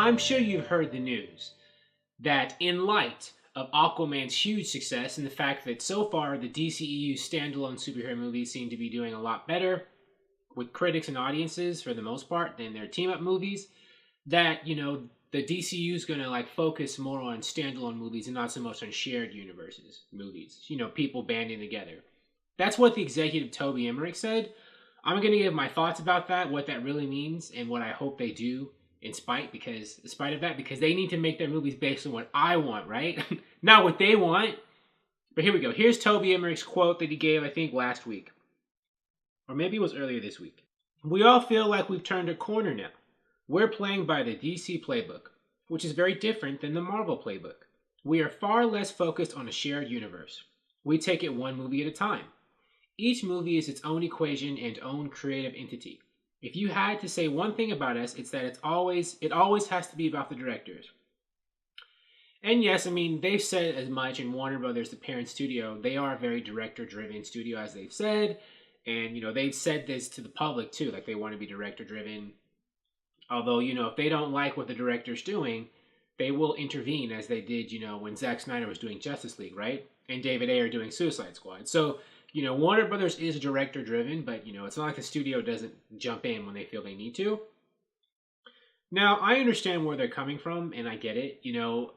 I'm sure you've heard the news that in light of Aquaman's huge success and the fact that so far the DCEU standalone superhero movies seem to be doing a lot better with critics and audiences for the most part than their team up movies, that, the DCU is going to like focus more on standalone movies and not so much on shared universes movies, people banding together. That's what the executive Toby Emmerich said. I'm going to give my thoughts about that, what that really means, and what I hope they do in spite of that, because they need to make their movies based on what I want, right? Not what they want. But here we go. Here's Toby Emmerich's quote that he gave, I think, last week. Or maybe it was earlier this week. We all feel like we've turned a corner now. We're playing by the DC playbook, which is very different than the Marvel playbook. We are far less focused on a shared universe. We take it one movie at a time. Each movie is its own equation and own creative entity. If you had to say one thing about us, it's that it always has to be about the directors. And yes, they've said as much, and Warner Brothers, the parent studio, they are a very director-driven studio, as they've said. And, they've said this to the public, too, like they want to be director-driven. Although, if they don't like what the director's doing, they will intervene, as they did, when Zack Snyder was doing Justice League, right? And David Ayer doing Suicide Squad. So, Warner Brothers is director-driven, but, it's not like the studio doesn't jump in when they feel they need to. Now, I understand where they're coming from, and I get it.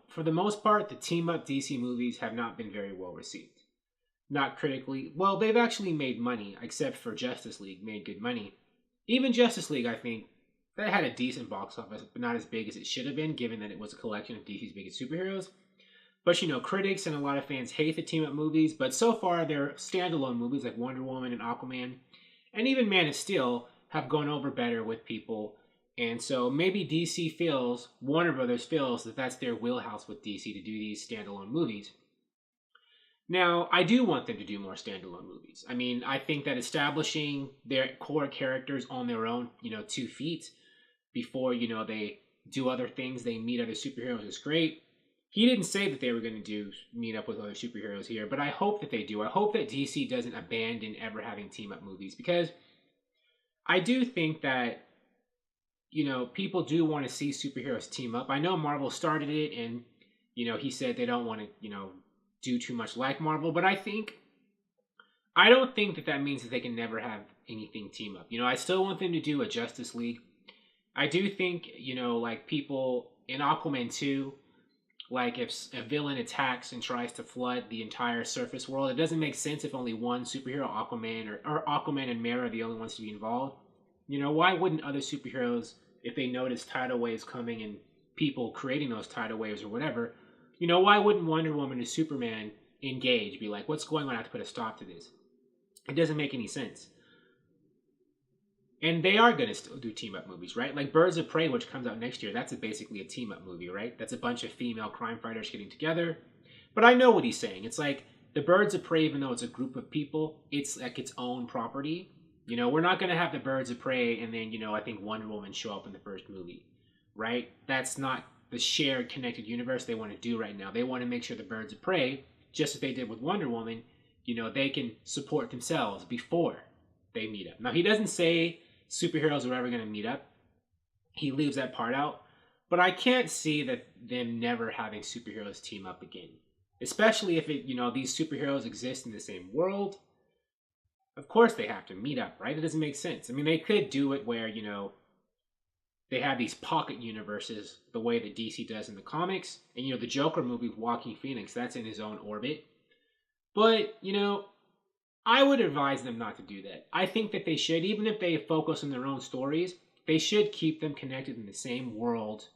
For the most part, the team-up DC movies have not been very well received. Not critically. Well, they've actually made money, except for Justice League, made good money. Even Justice League, I think, that had a decent box office, but not as big as it should have been, given that it was a collection of DC's biggest superheroes. But, critics and a lot of fans hate the team-up movies, but so far their standalone movies like Wonder Woman and Aquaman, and even Man of Steel, have gone over better with people. And so maybe Warner Brothers feels that that's their wheelhouse with DC to do these standalone movies. Now, I do want them to do more standalone movies. I think that establishing their core characters on their own, 2 feet, before, they do other things, they meet other superheroes is great. He didn't say that they were going to meet up with other superheroes here, but I hope that they do. I hope that DC doesn't abandon ever having team-up movies, because I do think that, people do want to see superheroes team up. I know Marvel started it, and, he said they don't want to, do too much like Marvel, but I don't think that means that they can never have anything team up. I still want them to do a Justice League. I do think, like people in Aquaman 2, like if a villain attacks and tries to flood the entire surface world, it doesn't make sense if only one superhero, Aquaman, or Aquaman and Mera are the only ones to be involved. Why wouldn't other superheroes, if they notice tidal waves coming and people creating those tidal waves or whatever, why wouldn't Wonder Woman or Superman engage, be like, what's going on, I have to put a stop to this? It doesn't make any sense. And they are going to still do team-up movies, right? Like Birds of Prey, which comes out next year, that's basically a team-up movie, right? That's a bunch of female crime fighters getting together. But I know what he's saying. It's like the Birds of Prey, even though it's a group of people, it's like its own property. We're not going to have the Birds of Prey and then, I think Wonder Woman show up in the first movie, right? That's not the shared connected universe they want to do right now. They want to make sure the Birds of Prey, just as they did with Wonder Woman, they can support themselves before they meet up. Now, he doesn't say superheroes are ever going to meet up. He leaves that part out. But I can't see that them never having superheroes team up again. Especially if these superheroes exist in the same world. Of course they have to meet up, right? It doesn't make sense. They could do it where, they have these pocket universes the way that DC does in the comics. And, the Joker movie with Joaquin Phoenix, that's in his own orbit. But, I would advise them not to do that. I think that they should, even if they focus on their own stories, they should keep them connected in the same world,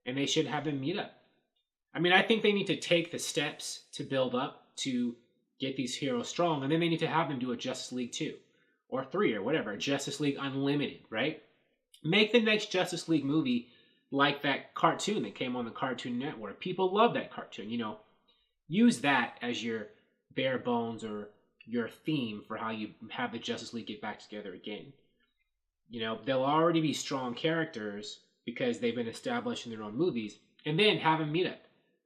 and they should have them meet up. I think they need to take the steps to build up to get these heroes strong, and then they need to have them do a Justice League 2, or 3, or whatever, Justice League Unlimited, right? Make the next Justice League movie like that cartoon that came on the Cartoon Network. People love that cartoon, Use that as your bare bones or your theme for how you have the Justice League get back together again. They'll already be strong characters because they've been established in their own movies, and then have them meet up.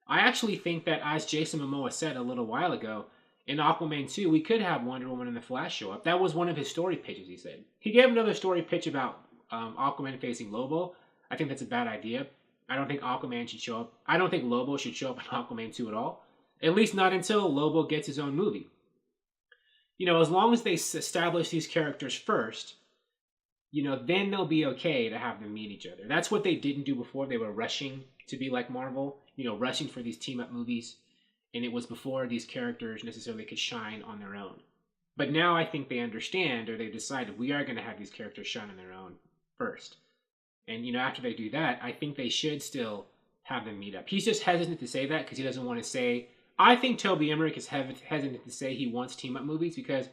I actually think that, as Jason Momoa said a little while ago, in Aquaman 2, we could have Wonder Woman and the Flash show up. That was one of his story pitches, he said. He gave another story pitch about Aquaman facing Lobo. I think that's a bad idea. I don't think Aquaman should show up. I don't think Lobo should show up in Aquaman 2 at all. At least not until Lobo gets his own movie. As long as they establish these characters first, then they'll be okay to have them meet each other. That's what they didn't do before. They were rushing to be like Marvel, rushing for these team-up movies. And it was before these characters necessarily could shine on their own. But now I think they understand, or they've decided, we are going to have these characters shine on their own first. And, after they do that, I think they should still have them meet up. He's just hesitant to say that because he doesn't want to say... I think Toby Emmerich is hesitant to say he wants team-up movies because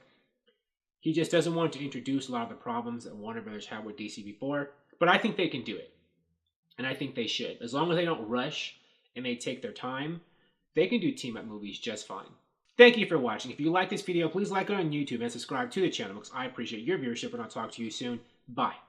he just doesn't want to introduce a lot of the problems that Warner Brothers had with DC before. But I think they can do it. And I think they should. As long as they don't rush and they take their time, they can do team-up movies just fine. Thank you for watching. If you like this video, please like it on YouTube and subscribe to the channel because I appreciate your viewership, and I'll talk to you soon. Bye.